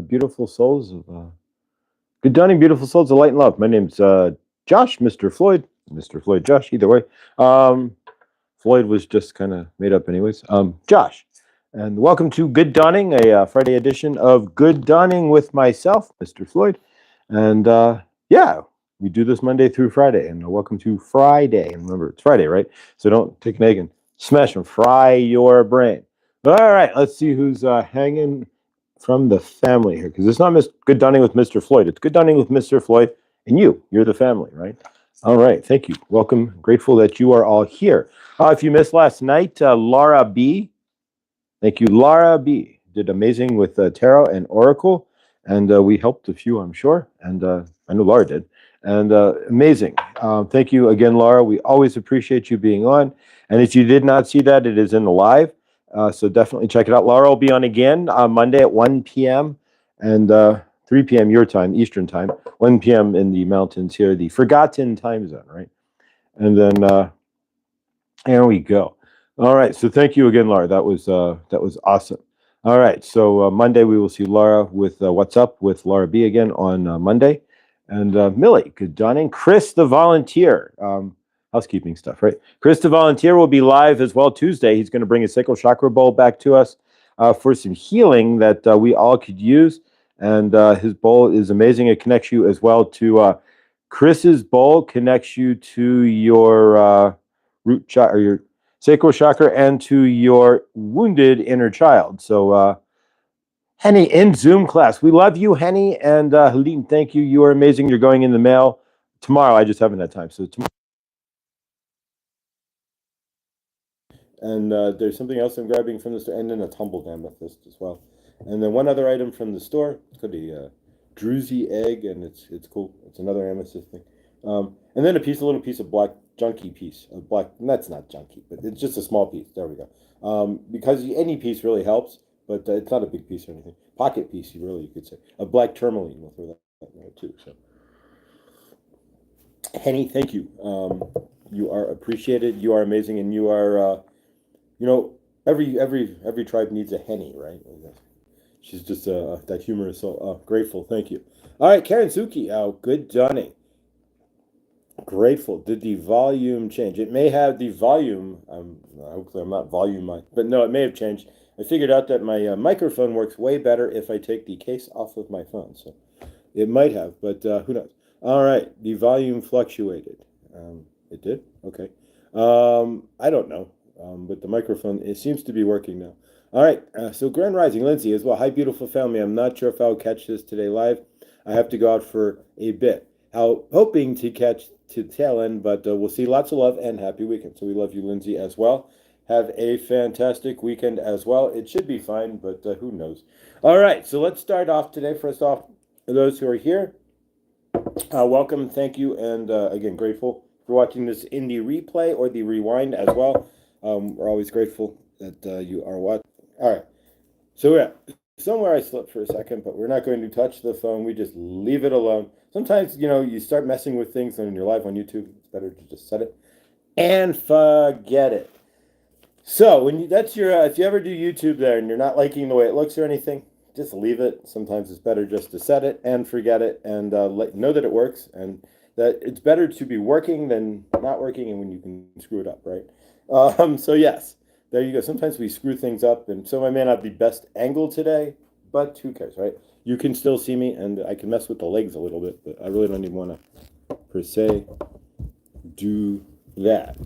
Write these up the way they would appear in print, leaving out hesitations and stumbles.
beautiful souls of good dawning, beautiful souls of light and love. My name's Josh, Mr. Floyd, Mr. Floyd, Josh. Either way, Floyd was just kind of made up, anyways. Josh, and welcome to Good Dawning, a Friday edition of Good Dawning with myself, Mr. Floyd, and yeah, we do this Monday through Friday. And welcome to Friday. And remember, it's Friday, right? So don't take an egg and smash and fry your brain. All right, let's see who's hanging from the family here, because it's not Good Dawning with Mr. Floyd. It's Good Dawning with Mr. Floyd and you. You're the family, right? All right, thank you. Welcome. Grateful that you are all here. If you missed last night, Laura B. Thank you, Laura B. Did amazing with tarot and oracle, and we helped a few, I'm sure, and I know Laura did. And amazing. Thank you again, Laura. We always appreciate you being on. And if you did not see that, it is in the live. So definitely check it out. Laura will be on again on Monday at 1 p.m. and 3 p.m. your time, Eastern time, 1 p.m. in the mountains here, the forgotten time zone, right? And then there we go. All right. So thank you again, Laura. That was awesome. All right. So Monday we will see Laura with What's Up with Laura B again on Monday. And Millie, good dawning. Chris the volunteer. Housekeeping stuff, right? Chris the volunteer will be live as well Tuesday. He's going to bring a sacral chakra bowl back to us for some healing that we all could use. And his bowl is amazing. It connects you as well to Chris's bowl connects you to your root chakra, or your sacral chakra, and to your wounded inner child. So Henny in Zoom class. We love you, Henny, and Helene, thank you. You are amazing. You're going in the mail tomorrow. I just haven't had time. So tomorrow. And there's something else I'm grabbing from the store, and then a tumbled amethyst as well. And then one other item from the store. It's got a druzy egg, and it's cool. It's another amethyst thing. And then a little piece of black junky piece of black. That's not junky, but it's just a small piece. There we go. Because any piece really helps. But it's not a big piece or anything. Pocket piece, you could say. A black tourmaline. We'll throw that in there too. So, Henny, thank you. You are appreciated. You are amazing, and you are. Every tribe needs a Henny, right? She's just that humorous. So grateful. Thank you. All right, Karen Suki. Good dawning. Grateful. Did the volume change? It may have the volume. Hopefully, I'm not volume, but no, it may have changed. I figured out that my microphone works way better if I take the case off of my phone. So it might have, but who knows? All right, the volume fluctuated. It did? Okay. I don't know, but the microphone, it seems to be working now. All right, so Grand Rising, Lindsay as well. Hi, beautiful family. I'm not sure if I'll catch this today live. I have to go out for a bit. Hoping to catch to the tail end, but we'll see. Lots of love and happy weekend. So we love you, Lindsay, as well. Have a fantastic weekend as well. It should be fine, but who knows? All right, so let's start off today. First off, for those who are here, welcome, thank you, and again, grateful for watching this in the replay or the rewind as well. We're always grateful that you are watching. All right, so yeah, somewhere I slipped for a second, but we're not going to touch the phone. We just leave it alone. Sometimes, you start messing with things and you're live on YouTube. It's better to just set it and forget it. So if you ever do YouTube there and you're not liking the way it looks or anything, just leave it. Sometimes it's better just to set it and forget it and know that it works, and that it's better to be working than not working, and when you can screw it up, right? So yes, there you go. Sometimes we screw things up, and so I may not be best angle today, but who cares, right? You can still see me, and I can mess with the legs a little bit, but I really don't even want to, per se, do that.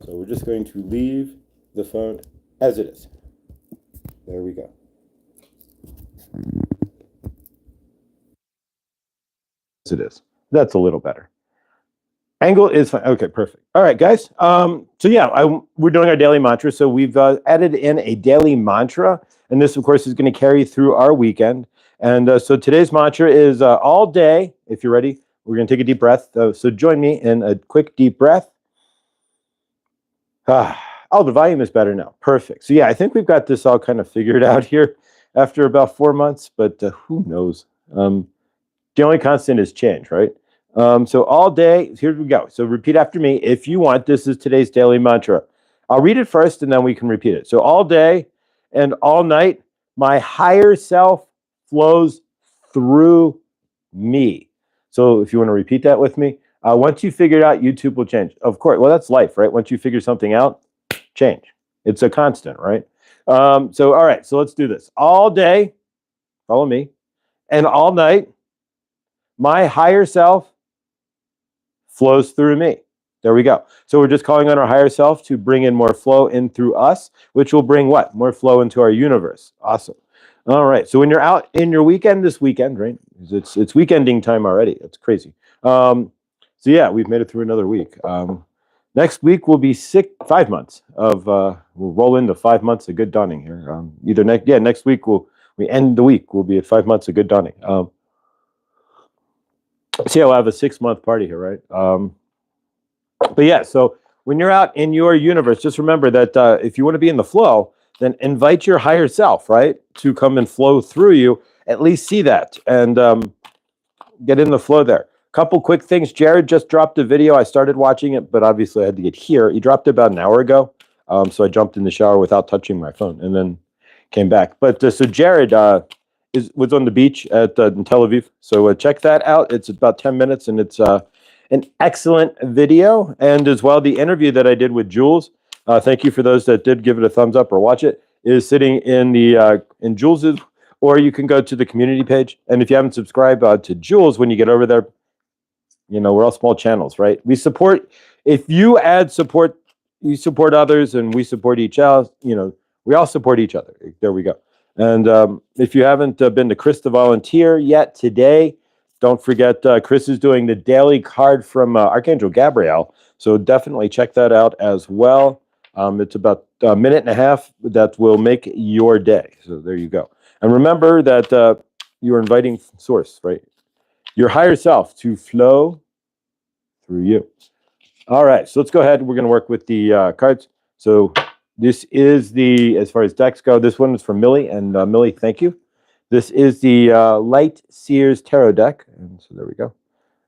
So we're just going to leave the phone as it is. There we go. As it is. That's a little better. Angle is fine. Okay, perfect. All right, guys. So yeah, we're doing our daily mantra. So we've added in a daily mantra, and this, of course, is going to carry through our weekend. And so today's mantra is all day. If you're ready, we're going to take a deep breath. So join me in a quick deep breath. Oh, the volume is better now. Perfect. So yeah, I think we've got this all kind of figured out here after about 4 months, but who knows? The only constant is change, right? So all day, here we go. So repeat after me if you want. This is today's daily mantra. I'll read it first and then we can repeat it. So all day and all night, my higher self flows through me. So if you want to repeat that with me, once you figure it out, YouTube will change. Of course, well, that's life, right? Once you figure something out, change. It's a constant, right? So, all right, so let's do this. All day, follow me, and all night, my higher self flows through me. There we go. So we're just calling on our higher self to bring in more flow in through us, which will bring what? More flow into our universe. Awesome. All right. So when you're out in your weekend this weekend, right? It's weekending time already. That's crazy. So yeah, we've made it through another week. Next week will be 5 months of we'll roll into 5 months of good dawning here. Next week we end the week. We'll be at 5 months of good dawning. So yeah, we'll have a 6-month party here, right? But yeah, so when you're out in your universe, just remember that if you want to be in the flow, then invite your higher self, right, to come and flow through you. At least see that and get in the flow there. Couple quick things. Jared just dropped a video. I started watching it, but obviously I had to get here. He dropped it about an hour ago. So I jumped in the shower without touching my phone and then came back. But so Jared was on the beach in Tel Aviv. So check that out. It's about 10 minutes and it's an excellent video. And as well, the interview that I did with Jules, thank you for those that did give it a thumbs up or watch it, is sitting in Jules's, or you can go to the community page. And if you haven't subscribed to Jules, when you get over there, you know, we're all small channels, right? We support, if you add support, you support others and we support each other, you know, we all support each other. There we go. And if you haven't been to Chris the Volunteer yet today, don't forget Chris is doing the daily card from Archangel Gabriel. So definitely check that out as well. It's about a minute and a half that will make your day. So there you go. And remember that you're inviting source, right? Your higher self to flow through you. All right, so let's go ahead. We're going to work with the cards. So this is as far as decks go, this one is from Millie. And Millie, thank you. This is the Light Seers Tarot deck. And so there we go.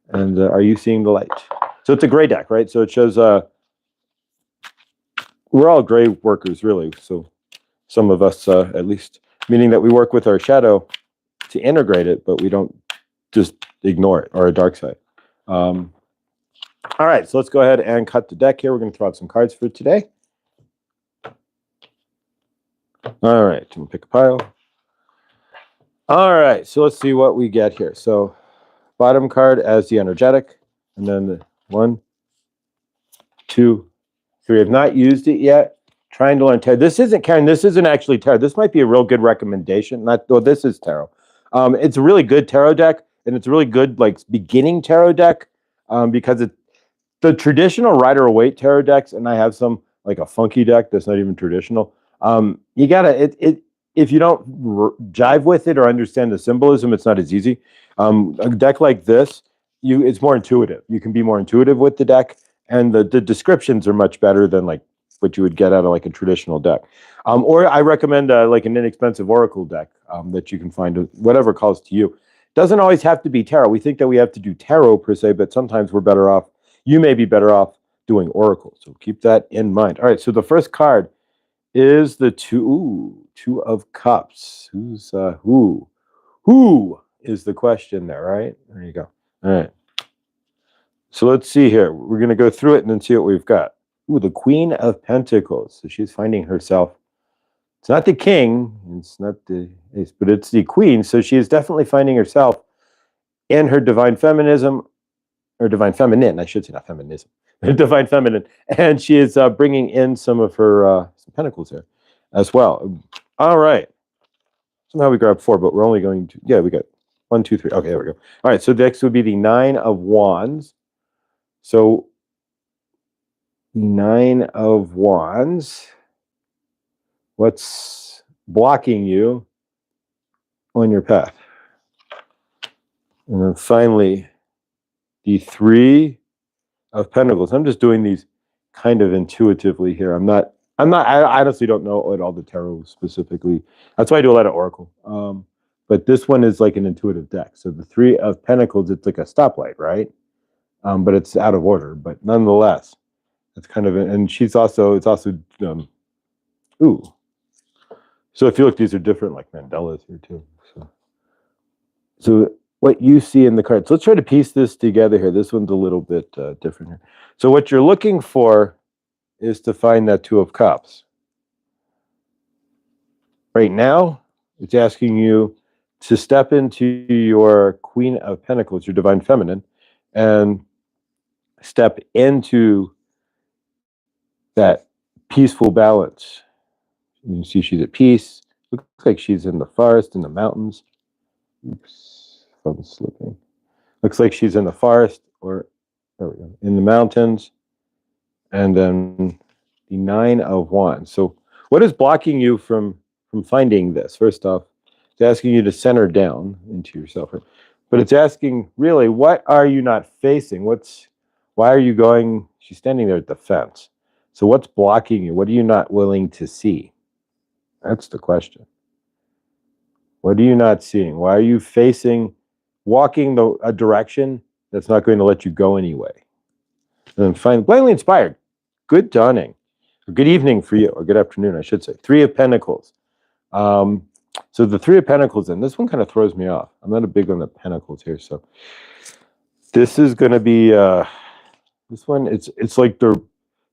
And are you seeing the light? So it's a gray deck, right? So it shows we're all gray workers, really. So some of us, at least, meaning that we work with our shadow to integrate it, but we don't just ignore it, or a dark side. All right, so let's go ahead and cut the deck here. We're going to throw out some cards for today. All right, I'm going to pick a pile. All right, so let's see what we get here. So bottom card as the energetic, and then the 1, 2, 3. I've not used it yet. Trying to learn tarot. This isn't, Karen, this isn't actually tarot. This might be a real good recommendation. This is tarot. It's a really good tarot deck, and it's a really good like beginning tarot deck because the traditional Rider-Waite tarot decks, and I have some like a funky deck that's not even traditional. You gotta if you don't jive with it or understand the symbolism, it's not as easy. A deck like this, it's more intuitive. You can be more intuitive with the deck, and the descriptions are much better than like what you would get out of like a traditional deck. Or I recommend like an inexpensive oracle deck that you can find, whatever calls to you. Doesn't always have to be tarot. We think that we have to do tarot per se, but sometimes we're better off. You may be better off doing oracle. So keep that in mind. All right. So the first card is the Two of Cups. Who is the question there, right? There you go. All right. So let's see here. We're going to go through it and then see what we've got. Ooh, the Queen of Pentacles. So she's finding herself. It's not the king. It's not the ace, but it's the queen. So she is definitely finding herself in her divine feminism, or divine feminine. I should say not feminism. Divine feminine. And she is bringing in some of her some pentacles here as well. All right. Somehow we grabbed 4, but we're only going to, yeah, we got 1, 2, 3. Okay, there we go. All right, so next would be the 9 of Wands. So 9 of Wands. What's blocking you on your path? And then finally, the 3 of Pentacles. I'm just doing these kind of intuitively here. I honestly don't know what all the tarot specifically. That's why I do a lot of oracle. But this one is like an intuitive deck. So the 3 of Pentacles, it's like a stoplight, right? But it's out of order. But nonetheless, it's kind of, and it's also, ooh. So if you look, these are different like mandalas here too. So So what you see in the cards. Let's try to piece this together here. This one's a little bit different here. So what you're looking for is to find that Two of Cups. Right now, it's asking you to step into your Queen of Pentacles, your Divine Feminine, and step into that peaceful balance. You see she's at peace. Looks like she's in the forest, in the mountains. Oops, I'm slipping. Looks like she's in the forest, or there we go, in the mountains. And then the Nine of Wands. So what is blocking you from finding this? First off, it's asking you to center down into yourself. But it's asking, really, what are you not facing? Why are you going? She's standing there at the fence. So what's blocking you? What are you not willing to see? That's the question. What are you not seeing? Why are you walking a direction that's not going to let you go anyway? And then finally, blindly inspired. Good dawning. Or good evening for you, or good afternoon, I should say. Three of Pentacles. So the Three of Pentacles, and this one kind of throws me off. I'm not a big on the Pentacles here, so this is going to be this one. It's like they're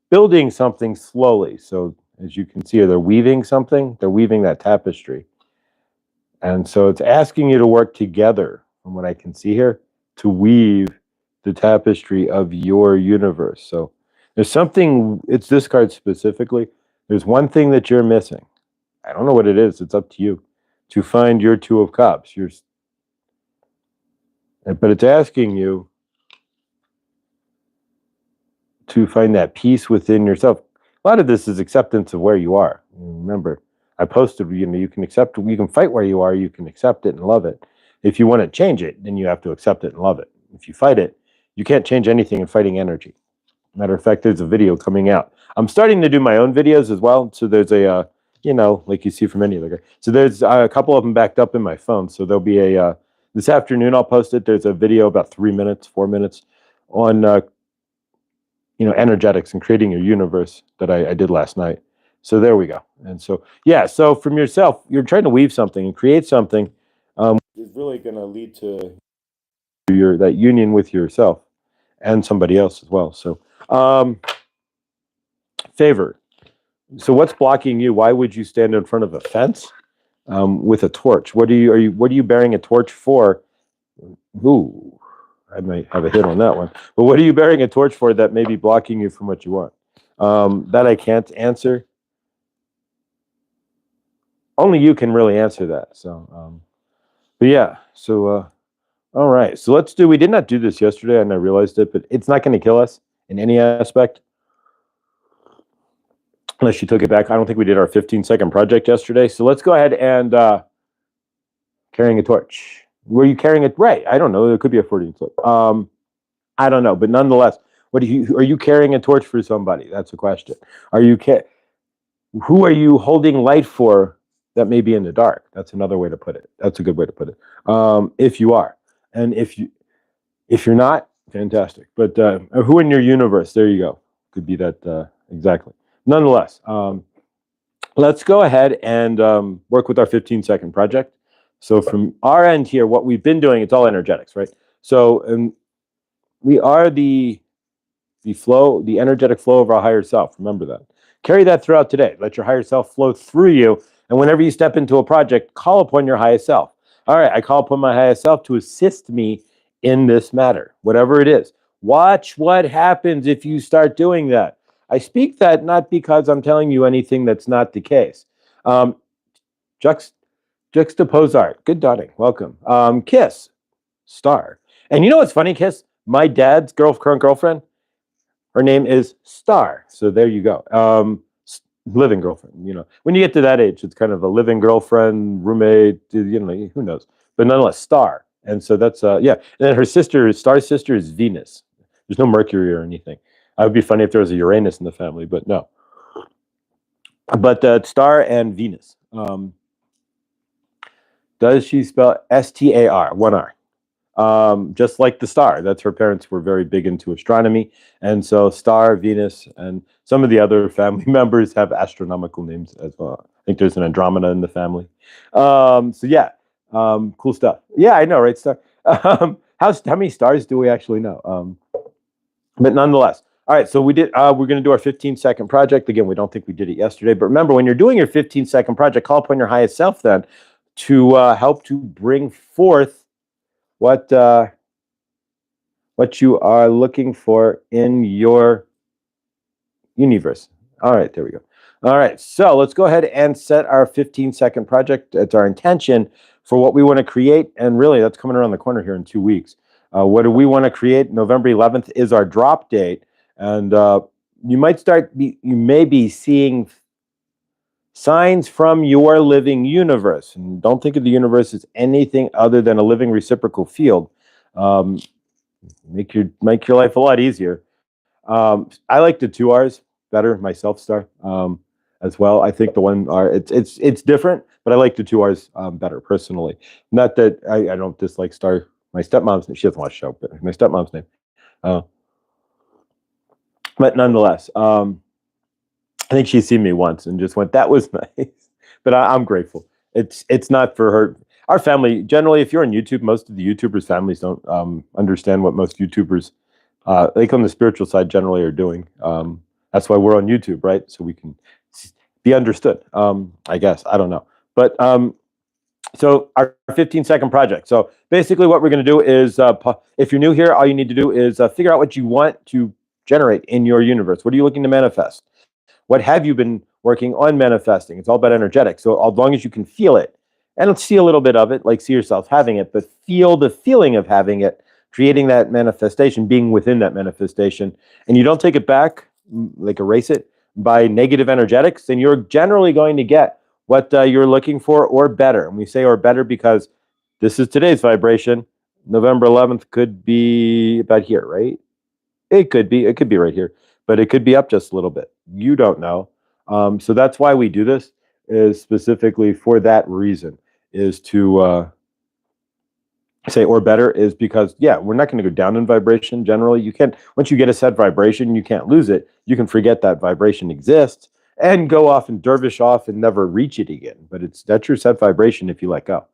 building something slowly. So as you can see, they're weaving something. They're weaving that tapestry, and so it's asking you to work together. From what I can see here, to weave the tapestry of your universe. So there's something. It's this card specifically. There's one thing that you're missing. I don't know what it is. It's up to you to find your Two of Cups. But it's asking you to find that peace within yourself. A lot of this is acceptance of where you are. Remember, I posted, you can accept, you can fight where you are, you can accept it and love it. If you want to change it, then you have to accept it and love it. If you fight it, you can't change anything in fighting energy. Matter of fact, there's a video coming out. I'm starting to do my own videos as well. So there's a, like you see from any other guy. So there's a couple of them backed up in my phone. So there'll be this afternoon I'll post it. There's a video about 3 minutes, 4 minutes on, energetics and creating your universe that I did last night. So there we go. And so, yeah, so from yourself, you're trying to weave something and create something is really going to lead to that union with yourself and somebody else as well. So favor. So what's blocking you? Why would you stand in front of a fence with a torch? What are you bearing a torch for? Ooh, I might have a hit on that one. But what are you bearing a torch for that may be blocking you from what you want? That I can't answer. Only you can really answer that. So, but yeah. So, all right. So we did not do this yesterday, and I realized it, but it's not going to kill us in any aspect. Unless you took it back. I don't think we did our 15-second project yesterday. So let's go ahead and carrying a torch. Were you carrying it? Right. I don't know. It could be a 14 foot. I don't know. But nonetheless, are you carrying a torch for somebody? That's the question. Who are you holding light for that may be in the dark? That's another way to put it. That's a good way to put it. If you are. And if you're not, fantastic. But who in your universe? There you go. Could be that exactly. Nonetheless, let's go ahead and work with our 15-second project. So from our end here, what we've been doing, it's all energetics, right? So we are the energetic flow of our higher self. Remember that. Carry that throughout today. Let your higher self flow through you. And whenever you step into a project, call upon your highest self. All right, I call upon my highest self to assist me in this matter, whatever it is. Watch what happens if you start doing that. I speak that not because I'm telling you anything that's not the case. Juxtapose art. Good dawning. Welcome. Kiss. Star. And you know what's funny, Kiss? My dad's current girlfriend, her name is Star. So there you go. Living girlfriend. When you get to that age, it's kind of a living girlfriend, roommate, who knows. But nonetheless, Star. And so that's, yeah. And then her sister, Star's sister is Venus. There's no Mercury or anything. It would be funny if there was a Uranus in the family, but no. But Star and Venus. Does she spell S-T-A-R, one R? Just like the star. That's her parents were very big into astronomy. And so Star, Venus, and some of the other family members have astronomical names as well. I think there's an Andromeda in the family. So yeah, Cool stuff. Yeah, I know, right, Star? How many stars do we actually know? But nonetheless. All right, so we're going to do our 15-second project. Again, we don't think we did it yesterday, but remember, when you're doing your 15-second project, call upon your highest self then to help to bring forth what you are looking for in your universe. All right, there we go. All right, so let's go ahead and set our 15-second project. It's our intention for what we want to create, and really, that's coming around the corner here in 2 weeks. What do we want to create? November 11th is our drop date, and you may be seeing signs from your living universe. And don't think of the universe as anything other than a living reciprocal field. Make your life a lot easier. I like the 2 R's better myself, Star, as well. I think the 1 R it's different, but I like the 2 R's better personally. Not that I don't dislike Star. My stepmom's name, she doesn't watch the show, but my stepmom's name. But nonetheless, I think she's seen me once and just went, "That was nice." But I'm grateful. It's not for her. Our family generally, if you're on YouTube, most of the YouTubers' families don't understand what most YouTubers, like on the spiritual side, generally are doing. That's why we're on YouTube, right? So we can be understood. I guess I don't know, but so our 15-second project. So basically, what we're going to do is, if you're new here, all you need to do is figure out what you want to generate in your universe. What are you looking to manifest? What have you been working on manifesting? It's all about energetics. So as long as you can feel it, and see a little bit of it, like see yourself having it, but feel the feeling of having it, creating that manifestation, being within that manifestation, and you don't take it back, like erase it by negative energetics, then you're generally going to get what you're looking for or better. And we say or better because this is today's vibration. November 11th could be about here, right? It could be right here, but it could be up just a little bit. You don't know. So that's why we do this, is specifically for that reason, is to say or better, is because, yeah, we're not going to go down in vibration. Generally, you can't, once you get a set vibration, you can't lose it. You can forget that vibration exists and go off and dervish off and never reach it again. But that's your set vibration if you let go.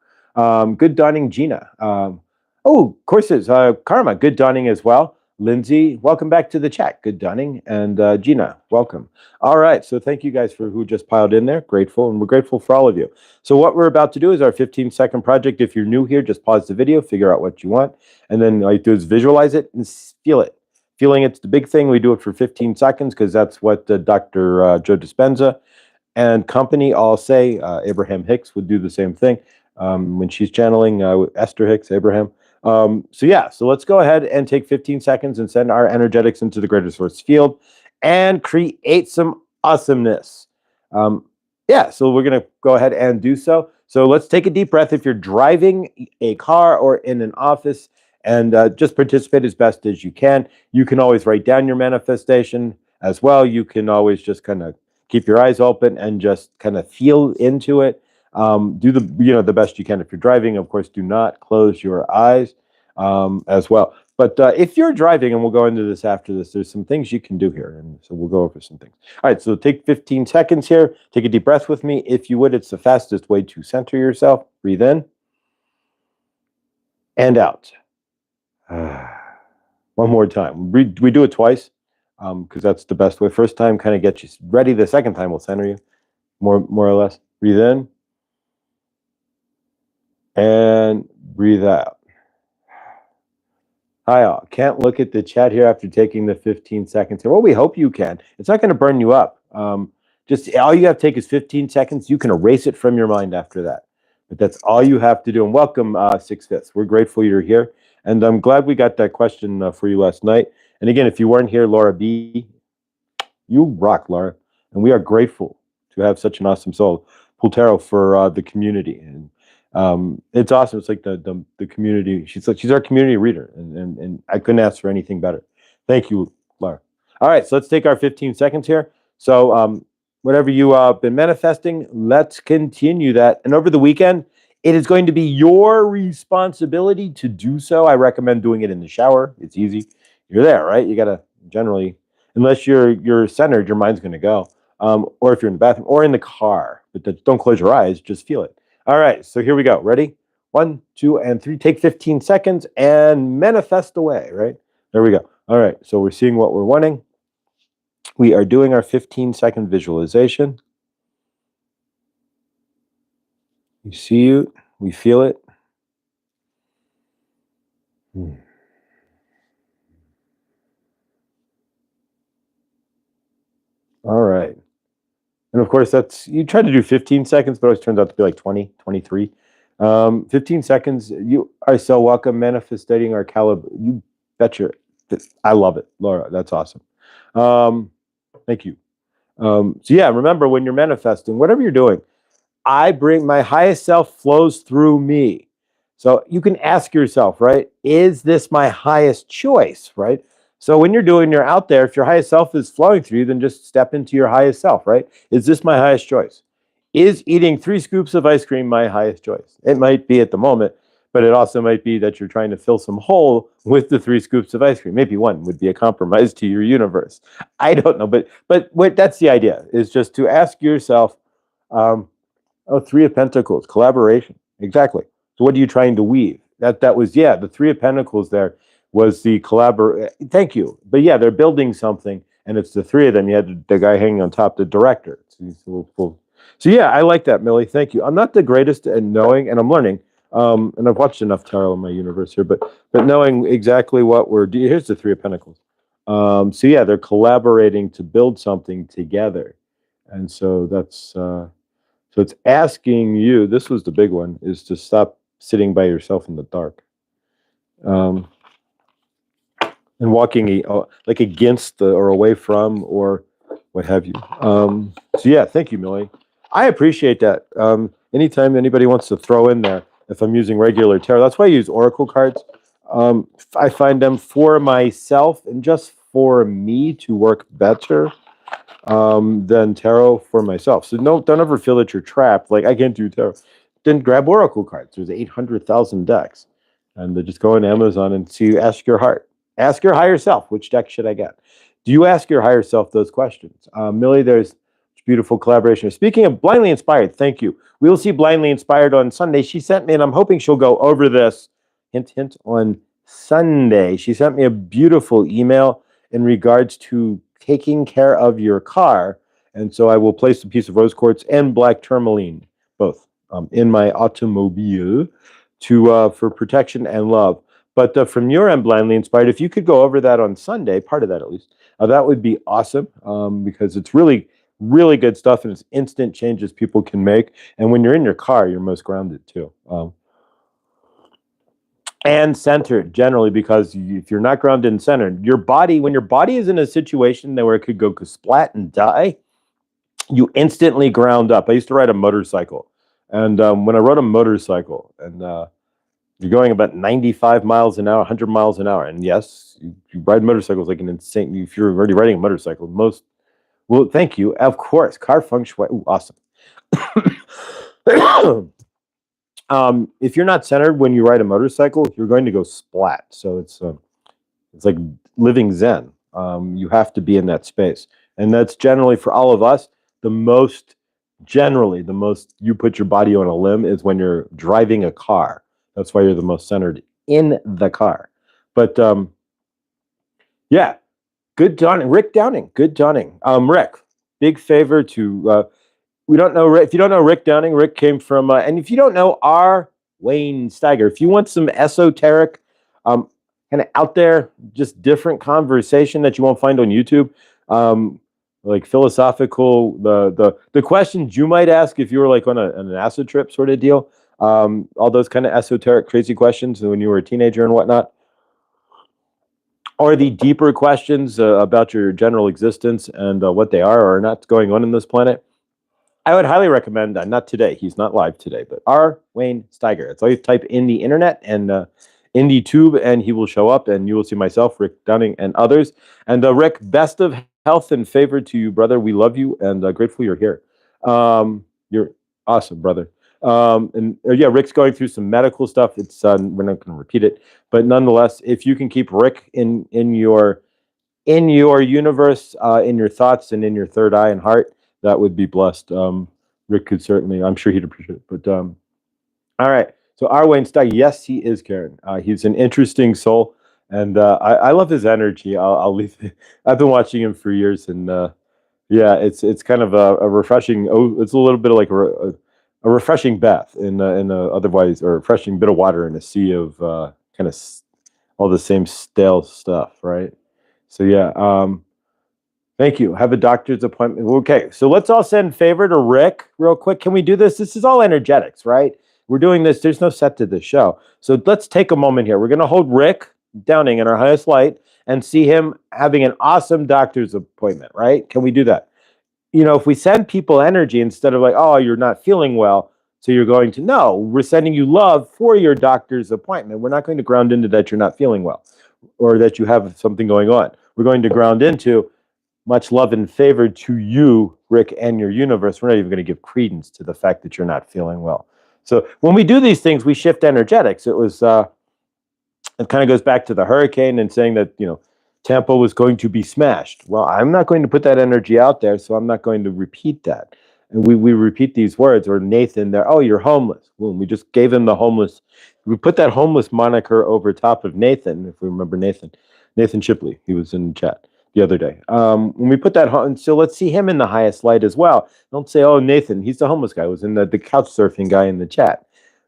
Good dawning, Gina. Oh, courses, Karma, good dawning as well. Lindsay, welcome back to the chat. Good dawning. And Gina, welcome. All right. So thank you guys for who just piled in there. Grateful. And we're grateful for all of you. So what we're about to do is our 15-second project. If you're new here, just pause the video, figure out what you want. And then all you do is visualize it and feel it. Feeling it's the big thing. We do it for 15 seconds because that's what Dr. Joe Dispenza and company all say. Abraham Hicks would do the same thing when she's channeling Esther Hicks, Abraham. So let's go ahead and take 15 seconds and send our energetics into the greater source field and create some awesomeness. So we're going to go ahead and do so. So let's take a deep breath. If you're driving a car or in an office, and just participate as best as you can. You can always write down your manifestation as well. You can always just kind of keep your eyes open and just kind of feel into it. Do the best you can. If you're driving, of course, do not close your eyes as well. But if you're driving, and we'll go into this after this, there's some things you can do here. And so we'll go over some things. All right, so take 15 seconds here. Take a deep breath with me. If you would, it's the fastest way to center yourself. Breathe in and out. One more time. We do it twice because that's the best way. First time kind of gets you ready. The second time will center you more or less. Breathe in and breathe out. Hi all. Can't look at the chat here after taking the 15 seconds here. Well, we hope you can. It's not going to burn you up. Just all you have to take is 15 seconds. You can erase it from your mind after that. But that's all you have to do. And welcome, 6/5. We're grateful you're here. And I'm glad we got that question for you last night. And again, if you weren't here, Laura B., you rock, Laura. And we are grateful to have such an awesome soul, Pultero, for the community. And it's awesome. It's like the community. She's our community reader. And I couldn't ask for anything better. Thank you, Laura. All right, so let's take our 15 seconds here. So whatever you've been manifesting, let's continue that. And over the weekend, it is going to be your responsibility to do so. I recommend doing it in the shower. It's easy. You're there, right? You got to generally, unless you're centered, your mind's going to go. Or if you're in the bathroom or in the car. But don't close your eyes. Just feel it. All right. So here we go. Ready? 1, 2, and 3. Take 15 seconds and manifest away, right? There we go. All right, so we're seeing what we're wanting. We are doing our 15-second visualization. We see you, we feel it. All right. And of course, you try to do 15 seconds, but it always turns out to be like 20, 23. 15 seconds, you are so welcome. Manifesting our caliber. You betcha. I love it, Laura. That's awesome. Thank you. So yeah, remember when you're manifesting, whatever you're doing, I bring my highest self flows through me. So you can ask yourself, right? Is this my highest choice, right? So when you're out there, if your highest self is flowing through you, then just step into your highest self, right? Is this my highest choice? Is eating 3 scoops of ice cream my highest choice? It might be at the moment, but it also might be that you're trying to fill some hole with the 3 scoops of ice cream. Maybe one would be a compromise to your universe. I don't know, but that's the idea, is just to ask yourself, 3 of Pentacles, collaboration. Exactly. So what are you trying to weave? That was, the 3 of Pentacles there was the thank you. But yeah, they're building something, and it's the 3 of them. You had the guy hanging on top, the director. So yeah, I like that, Millie. Thank you. I'm not the greatest at knowing, and I'm learning. And I've watched enough tarot in my universe here, but knowing exactly what we're doing. Here's the 3 of Pentacles. So yeah, they're collaborating to build something together. And so that's so it's asking you, this was the big one, is to stop sitting by yourself in the dark. And walking like against or away from or what have you. So yeah, thank you, Millie. I appreciate that. Anytime anybody wants to throw in there, if I'm using regular tarot, that's why I use oracle cards. I find them for myself and just for me to work better than tarot for myself. So don't ever feel that you're trapped. Like, I can't do tarot. Then grab oracle cards. There's 800,000 decks, and just go on Amazon and see. Ask your heart. Ask your higher self, which deck should I get? Do you ask your higher self those questions? Millie, there's beautiful collaboration. Speaking of blindly inspired, thank you. We will see blindly inspired on Sunday. She sent me, and I'm hoping she'll go over this. Hint, hint, on Sunday. She sent me a beautiful email in regards to taking care of your car. And so I will place a piece of rose quartz and black tourmaline, both, in my automobile for protection and love. But from your end, blindly inspired, if you could go over that on Sunday, part of that at least, that would be awesome, because it's really, really good stuff, and it's instant changes people can make. And when you're in your car, you're most grounded too. And centered generally, because if you're not grounded and centered, when your body is in a situation where it could go splat and die, you instantly ground up. I used to ride a motorcycle, and when I rode a motorcycle, and you're going about 95 miles an hour, 100 miles an hour, and yes, you ride motorcycles like an insane. If you're already riding a motorcycle, thank you, of course, car feng shui, awesome. If you're not centered when you ride a motorcycle, you're going to go splat. So it's like living Zen. You have to be in that space, and that's generally for all of us. The most you put your body on a limb is when you're driving a car. That's why you're the most centered in the car. But yeah, good Dawning, Rick Downing, good Dawning. Rick, big favor to. We don't know, if you don't know Rick Downing, Rick came from, and if you don't know R. Wayne Steiger, if you want some esoteric, kind of out there, just different conversation that you won't find on YouTube, like philosophical, the questions you might ask if you were like on an acid trip sort of deal, all those kind of esoteric, crazy questions when you were a teenager and whatnot, or the deeper questions about your general existence and what they are or not going on in this planet. I would highly recommend, not today, he's not live today, but R. Wayne Steiger. It's all you type in the internet and in the tube, and he will show up, and you will see myself, Rick Downing, and others. And Rick, best of health and favor to you, brother. We love you, and grateful you're here. You're awesome, brother. Yeah, Rick's going through some medical stuff. It's we're not going to repeat it, but nonetheless, if you can keep Rick in your universe, in your thoughts, and in your third eye and heart, that would be blessed. Rick could certainly, I'm sure he'd appreciate it. But all right. So Arwayne Steig, yes, he is Karen. He's an interesting soul, and I love his energy. I'll leave. I've been watching him for years, and yeah, it's kind of a refreshing. Oh, it's a little bit of like a refreshing bath in a otherwise or a refreshing bit of water in a sea of kind of all the same stale stuff, right? So yeah, thank you. Have a doctor's appointment. Okay, so let's all send favor to Rick real quick. Can we do this? This is all energetics, right? We're doing this. There's no set to this show. So let's take a moment here. We're going to hold Rick Downing in our highest light and see him having an awesome doctor's appointment, right? Can we do that? You know, if we send people energy instead of like, oh, you're not feeling well, so you're going to, no, we're sending you love for your doctor's appointment. We're not going to ground into that you're not feeling well or that you have something going on. We're going to ground into much love and favor to you, Rick, and your universe. We're not even going to give credence to the fact that you're not feeling well. So when we do these things, we shift energetics. It kind of goes back to the hurricane and saying that, you know, Tampa was going to be smashed. Well, I'm not going to put that energy out there, so I'm not going to repeat that. And we repeat these words, or Nathan there, oh, you're homeless. Well, we just gave him the homeless. We put that homeless moniker over top of Nathan, if we remember Nathan Shipley. He was in the chat the other day. When we put that, so let's see him in the highest light as well. Don't say, oh, Nathan, he's the homeless guy. Was in the couch surfing guy in the chat.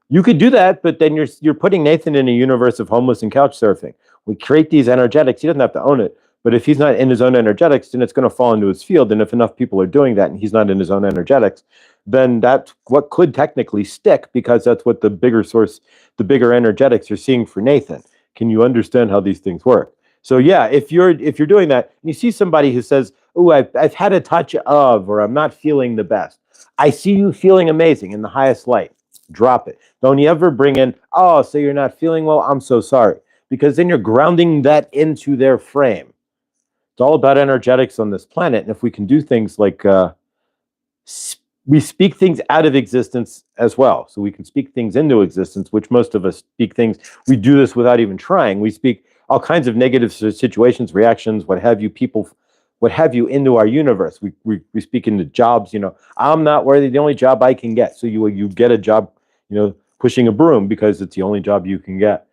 You could do that, but then you're putting Nathan in a universe of homeless and couch surfing. We create these energetics. He doesn't have to own it, but if he's not in his own energetics, then it's going to fall into his field. And if enough people are doing that and he's not in his own energetics, then that's what could technically stick, because that's what the bigger source, the bigger energetics are seeing for Nathan. Can you understand how these things work? So yeah, if you're doing that and you see somebody who says, oh, I've had a touch of, or I'm not feeling the best, I see you feeling amazing in the highest light. Drop it. Don't you ever bring in, oh, so you're not feeling well? I'm so sorry. Because then you're grounding that into their frame. It's all about energetics on this planet. And if we can do things like we speak things out of existence as well. So we can speak things into existence, which most of us speak things. We do this without even trying. We speak all kinds of negative situations, reactions, what have you, people, what have you, into our universe. We speak into jobs. You know, I'm not worthy. The only job I can get. So you get a job, you know, pushing a broom because it's the only job you can get.